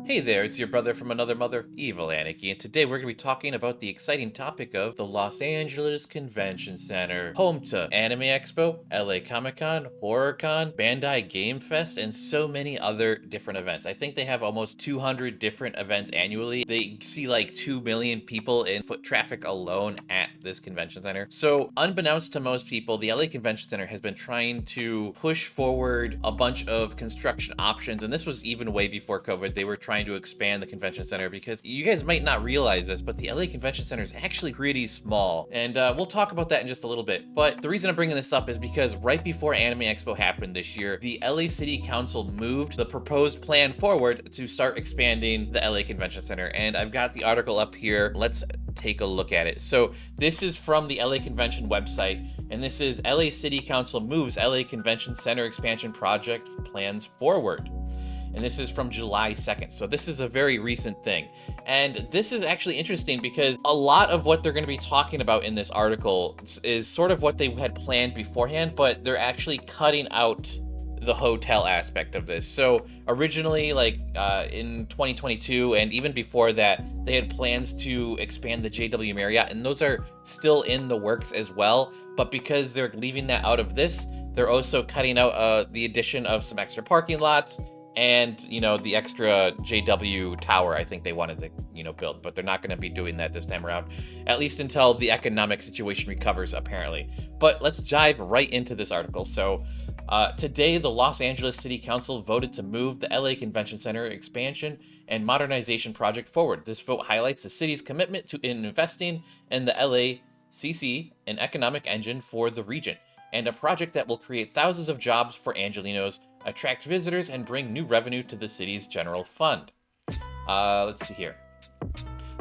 Hey there, it's your brother from another mother, Evil Aniki, and today we're going to be talking about the exciting topic of the Los Angeles Convention Center, home to Anime Expo, LA Comic Con, HorrorCon, Bandai Game Fest, and so many other different events. I think they have almost 200 different events annually. They see like 2 million people in foot traffic alone at this convention center. So, unbeknownst to most people, the LA Convention Center has been trying to push forward a bunch of construction options, and this was even way before COVID. They were trying to expand the convention center because you guys might not realize this, but the LA Convention Center is actually pretty small, and we'll talk about that in just a little bit. But the reason I'm bringing this up is because right before Anime Expo happened this year, the LA City Council moved the proposed plan forward to start expanding the LA Convention Center, and I've got the article up here. Let's take a look at it. So this is from the LA Convention website, and this is LA City Council moves LA Convention Center expansion project plans forward. And this is from July 2nd. So this is a very recent thing. And this is actually interesting because a lot of what they're going to be talking about in this article is sort of what they had planned beforehand, but they're actually cutting out the hotel aspect of this. So originally, in 2022 and even before that, they had plans to expand the JW Marriott, and those are still in the works as well. But because they're leaving that out of this, they're also cutting out the addition of some extra parking lots and, the extra JW tower I think they wanted to, build, but they're not going to be doing that this time around, at least until the economic situation recovers, apparently. But let's dive right into this article. So today, the Los Angeles City Council voted to move the LA Convention Center expansion and modernization project forward. This vote highlights the city's commitment to investing in the LACC, an economic engine for the region, and a project that will create thousands of jobs for Angelinos, attract visitors, and bring new revenue to the city's general fund. Let's see here.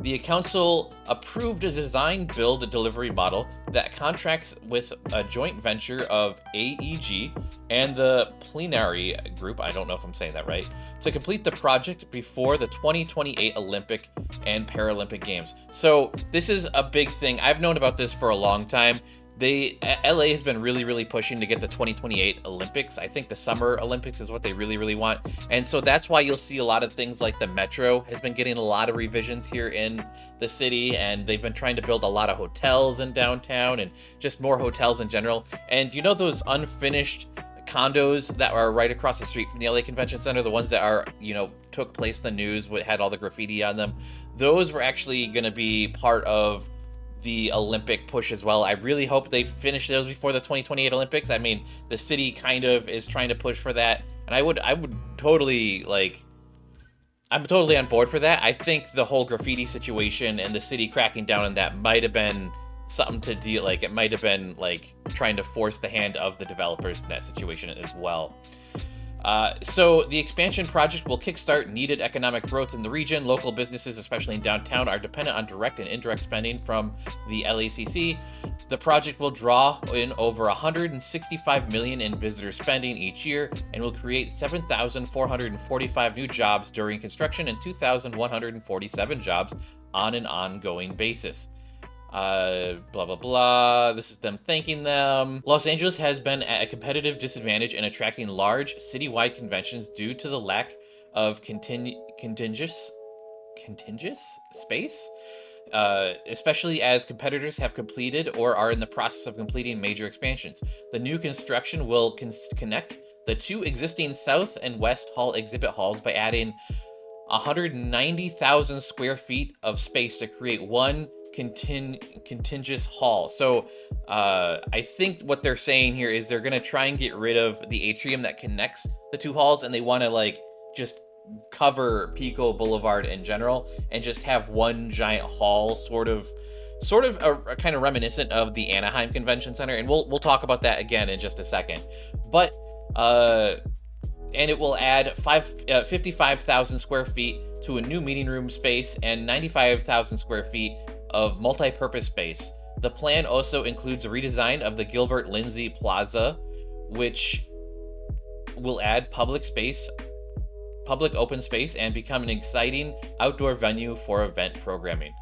The council approved a design, build, and delivery model that contracts with a joint venture of AEG and the Plenary Group, I don't know if I'm saying that right, to complete the project before the 2028 Olympic and Paralympic Games. So this is a big thing. I've known about this for a long time. LA has been really pushing to get the 2028 Olympics. I think the Summer Olympics is what they really want. And so that's why you'll see a lot of things like the Metro has been getting a lot of revisions here in the city. And they've been trying to build a lot of hotels in downtown and just more hotels in general. And those unfinished condos that are right across the street from the LA Convention Center, the ones that are, took place in the news, had all the graffiti on them, those were actually going to be part of the Olympic push as well. I really hope they finish those before the 2028 Olympics. I mean, the city kind of is trying to push for that, and I would totally I'm totally on board for that. I think the whole graffiti situation and the city cracking down on that might have been something to deal, it might have been trying to force the hand of the developers in that situation as well. So the expansion project will kickstart needed economic growth in the region. Local businesses, especially in downtown, are dependent on direct and indirect spending from the LACC. The project will draw in over 165 million in visitor spending each year and will create 7,445 new jobs during construction and 2,147 jobs on an ongoing basis. Blah, blah, blah. This is them thanking them. Los Angeles has been at a competitive disadvantage in attracting large citywide conventions due to the lack of contiguous space, especially as competitors have completed or are in the process of completing major expansions. The new construction will connect the two existing South and West Hall exhibit halls by adding 190,000 square feet of space to create one contiguous hall. So I think what they're saying here is they're going to try and get rid of the atrium that connects the two halls, and they want to just cover Pico Boulevard in general and just have one giant hall, sort of a kind of reminiscent of the Anaheim Convention Center, and we'll talk about that again in just a second. But and it will add 55,000 square feet to a new meeting room space and 95,000 square feet of multi-purpose space. The plan also includes a redesign of the Gilbert Lindsay Plaza, which will add public open space, and become an exciting outdoor venue for event programming.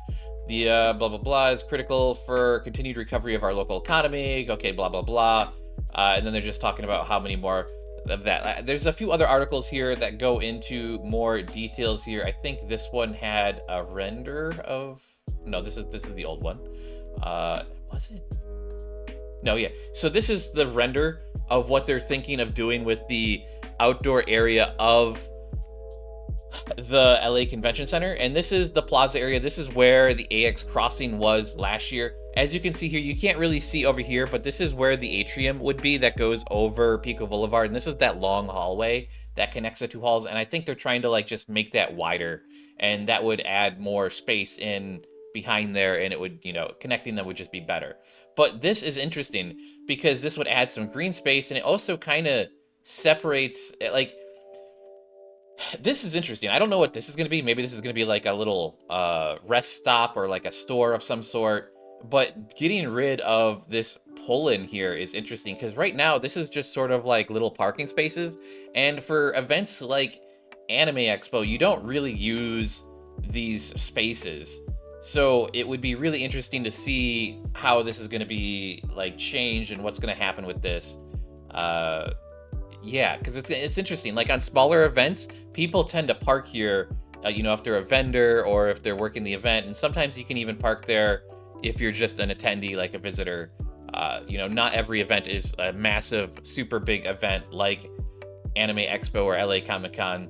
The blah, blah, blah is critical for continued recovery of our local economy. Okay, blah, blah, blah. And then they're just talking about how many more of that. There's a few other articles here that go into more details here. I think this one had a render of, no, this is the old one. Was it? No, yeah. So this is the render of what they're thinking of doing with the outdoor area of the LA Convention Center, and this is the plaza area. This is where the AX crossing was last year. As you can see here, you can't really see over here, but this is where the atrium would be that goes over Pico Boulevard, and this is that long hallway that connects the two halls, and I think they're trying to like just make that wider, and that would add more space in behind there, and it would, you know, connecting them would just be better. But this is interesting because this would add some green space, and it also kind of separates, like, this is interesting. I don't know what this is going to be. Maybe this is going to be like a little rest stop or like a store of some sort. But getting rid of this pull-in here is interesting because right now this is just sort of like little parking spaces. And for events like Anime Expo, you don't really use these spaces. So it would be really interesting to see how this is going to be like changed and what's going to happen with this. Yeah, because it's interesting. Like on smaller events, people tend to park here, you know, if they're a vendor or if they're working the event. And sometimes you can even park there if you're just an attendee, like a visitor. You know, not every event is a massive, super big event like Anime Expo or LA Comic-Con.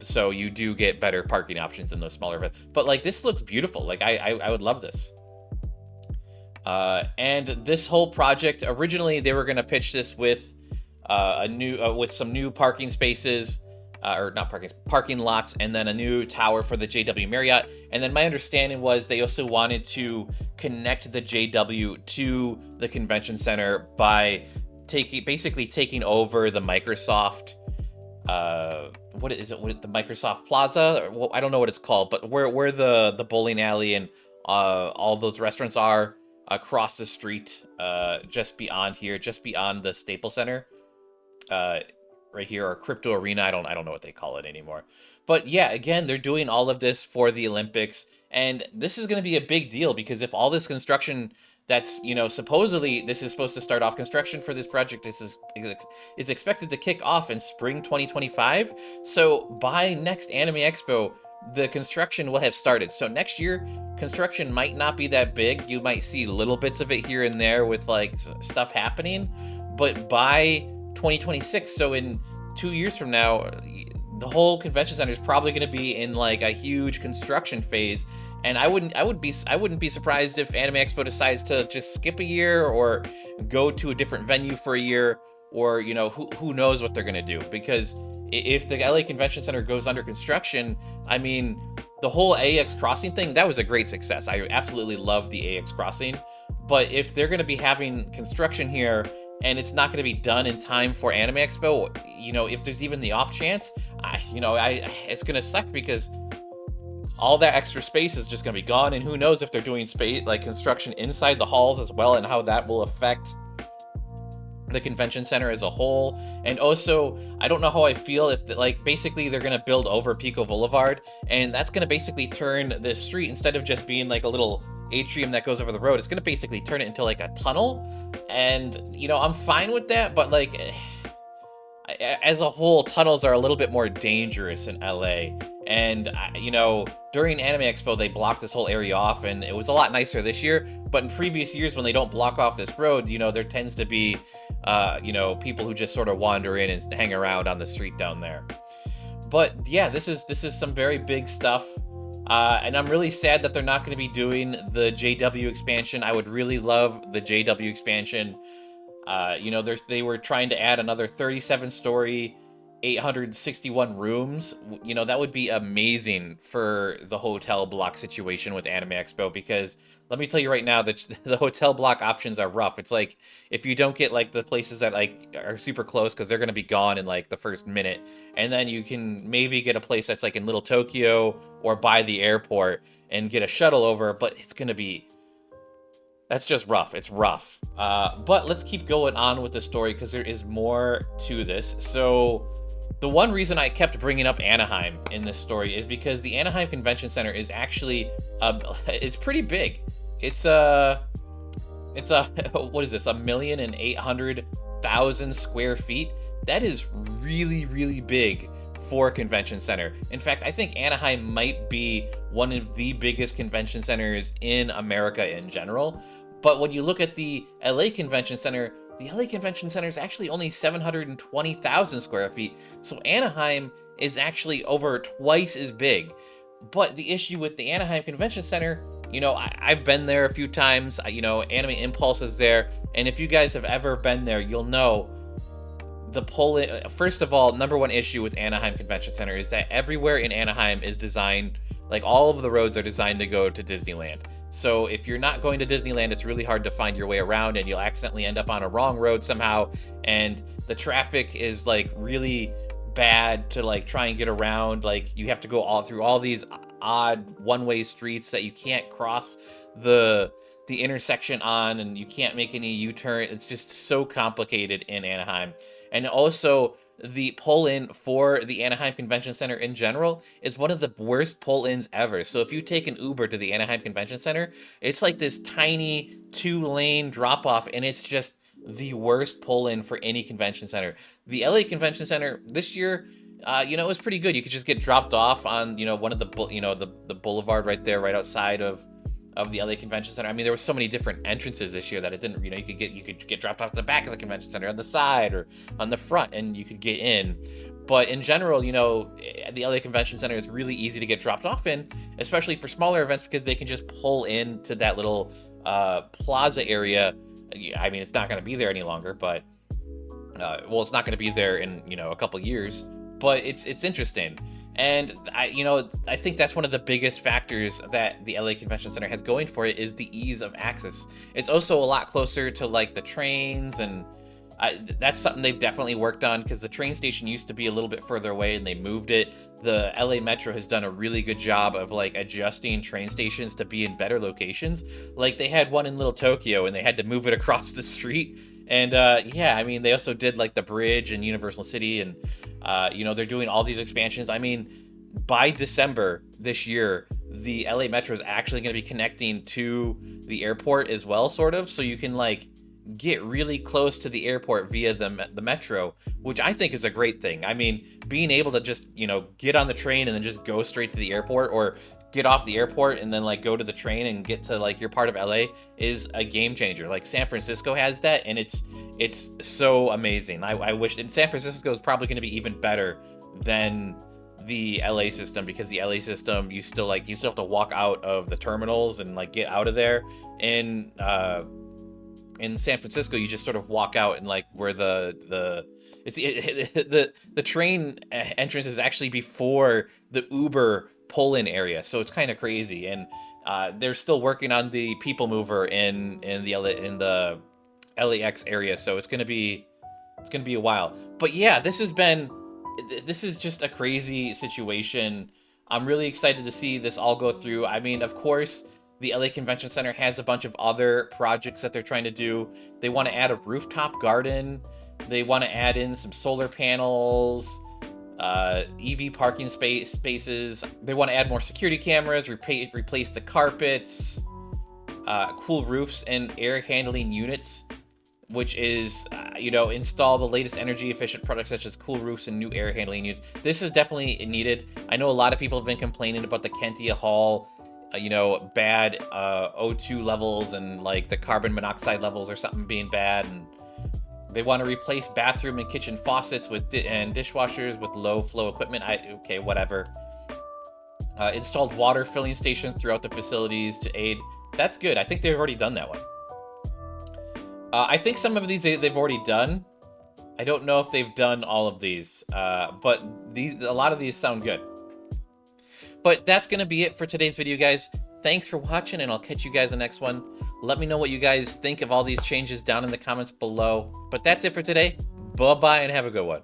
So you do get better parking options in those smaller events. But like this looks beautiful. Like I would love this. And this whole project, originally they were going to pitch this with with some new parking spaces, or not parking lots, and then a new tower for the JW Marriott. And then my understanding was they also wanted to connect the JW to the convention center by basically taking over the Microsoft, what is it? The Microsoft Plaza? Well, I don't know what it's called, but where the bowling alley and all those restaurants are across the street, just beyond here, just beyond the Staples Center. Right here, or Crypto Arena. I don't know what they call it anymore. But yeah, again, they're doing all of this for the Olympics, and this is going to be a big deal because if all this construction that's, you know, supposedly this is supposed to start off construction for this project is expected to kick off in spring 2025. So by next Anime Expo, the construction will have started. So next year, construction might not be that big. You might see little bits of it here and there with like stuff happening, but by 2026, so in 2 years from now, the whole convention center is probably going to be in like a huge construction phase. And I wouldn't be surprised if Anime Expo decides to just skip a year or go to a different venue for a year, or, you know, who knows what they're going to do. Because if the LA Convention Center goes under construction, I mean, the whole AX Crossing thing, that was a great success. I absolutely love the AX Crossing. But if they're going to be having construction here and it's not going to be done in time for Anime Expo, you know, if there's even the off chance, it's going to suck because all that extra space is just going to be gone. And who knows if they're doing space like construction inside the halls as well, and how that will affect the convention center as a whole. And also, I don't know how I feel if basically they're going to build over Pico Boulevard, and that's going to basically turn this street, instead of just being like a little atrium that goes over the road, it's going to basically turn it into like a tunnel. And, you know, I'm fine with that, but like as a whole, tunnels are a little bit more dangerous in LA. And, you know, during Anime Expo, they blocked this whole area off, and it was a lot nicer this year. But in previous years, when they don't block off this road, you know, there tends to be, you know, people who just sort of wander in and hang around on the street down there. But yeah, this is some very big stuff. And I'm really sad that they're not going to be doing the JW expansion. I would really love the JW expansion. You know, they were trying to add another 37-story, 861 rooms. You know, that would be amazing for the hotel block situation with Anime Expo, because let me tell you right now that the hotel block options are rough. It's like, if you don't get like the places that like are super close, because they're going to be gone in like the first minute, and then you can maybe get a place that's like in Little Tokyo or by the airport and get a shuttle over, but it's going to be, that's just rough. It's rough. But let's keep going on with the story, because there is more to this. So the one reason I kept bringing up Anaheim in this story is because the Anaheim Convention Center is actually, it's pretty big. It's what is this? 1,800,000 square feet. That is really, really big for a convention center. In fact, I think Anaheim might be one of the biggest convention centers in America in general. But when you look at the LA Convention Center, the LA Convention Center is actually only 720,000 square feet. So Anaheim is actually over twice as big. But the issue with the Anaheim Convention Center, I've been there a few times. Anime Impulse is there. And if you guys have ever been there, you'll know the first of all, number one issue with Anaheim Convention Center is that everywhere in Anaheim is designed, like all of the roads are designed to go to Disneyland. So if you're not going to Disneyland, it's really hard to find your way around, and you'll accidentally end up on a wrong road somehow. And the traffic is like really bad to like try and get around. Like you have to go all through all these odd one-way streets that you can't cross the intersection on, and you can't make any U-turn. It's just so complicated in Anaheim. And also, the pull-in for the Anaheim Convention Center in general is one of the worst pull-ins ever. So if you take an Uber to the Anaheim Convention Center, it's like this tiny 2-lane drop-off, and it's just the worst pull-in for any convention center. The LA Convention Center this year, it was pretty good. You could just get dropped off on, one of the boulevard right there, right outside of the LA Convention Center. I mean, there were so many different entrances this year that it didn't, you could get dropped off the back of the convention center, on the side or on the front, and you could get in. But in general, the LA Convention Center is really easy to get dropped off in, especially for smaller events, because they can just pull into that little plaza area. I mean, it's not going to be there any longer, but it's not going to be there in a couple years. But it's interesting. And I think that's one of the biggest factors that the LA Convention Center has going for it, is the ease of access. It's also a lot closer to like the trains, and that's something they've definitely worked on, because the train station used to be a little bit further away and they moved it. The LA Metro has done a really good job of like adjusting train stations to be in better locations. Like they had one in Little Tokyo and they had to move it across the street. And I mean, they also did like the bridge in Universal City, and they're doing all these expansions. I mean, by December this year, the LA Metro is actually going to be connecting to the airport as well, sort of. So you can like get really close to the airport via the Metro, which I think is a great thing. I mean, being able to just, get on the train and then just go straight to the airport, or get off the airport and then like go to the train and get to like your part of LA, is a game changer. Like San Francisco has that, and it's so amazing. I wish, and San Francisco is probably going to be even better than the LA system, because the LA system, you still have to walk out of the terminals and like get out of there. In San Francisco, you just sort of walk out, and like where the train entrance is actually before the Uber pull-in area, so it's kind of crazy. And they're still working on the people mover in the LAX area, so it's gonna be a while. But yeah, this is just a crazy situation. I'm really excited to see this all go through. I mean, of course, the LA Convention Center has a bunch of other projects that they're trying to do. They want to add a rooftop garden. They want to add in some solar panels, EV parking spaces. They want to add more security cameras, replace the carpets, cool roofs and air handling units, which is, install the latest energy efficient products such as cool roofs and new air handling units. This is definitely needed. I know a lot of people have been complaining about the Kentia Hall, bad O2 levels, and like the carbon monoxide levels or something being bad. And they want to replace bathroom and kitchen faucets and dishwashers with low flow equipment. Okay, whatever. Installed water filling stations throughout the facilities to aid. That's good. I think they've already done that one. I think some of these they've already done. I don't know if they've done all of these, but a lot of these sound good. But that's going to be it for today's video, guys. Thanks for watching, and I'll catch you guys in the next one. Let me know what you guys think of all these changes down in the comments below. But that's it for today. Bye-bye, and have a good one.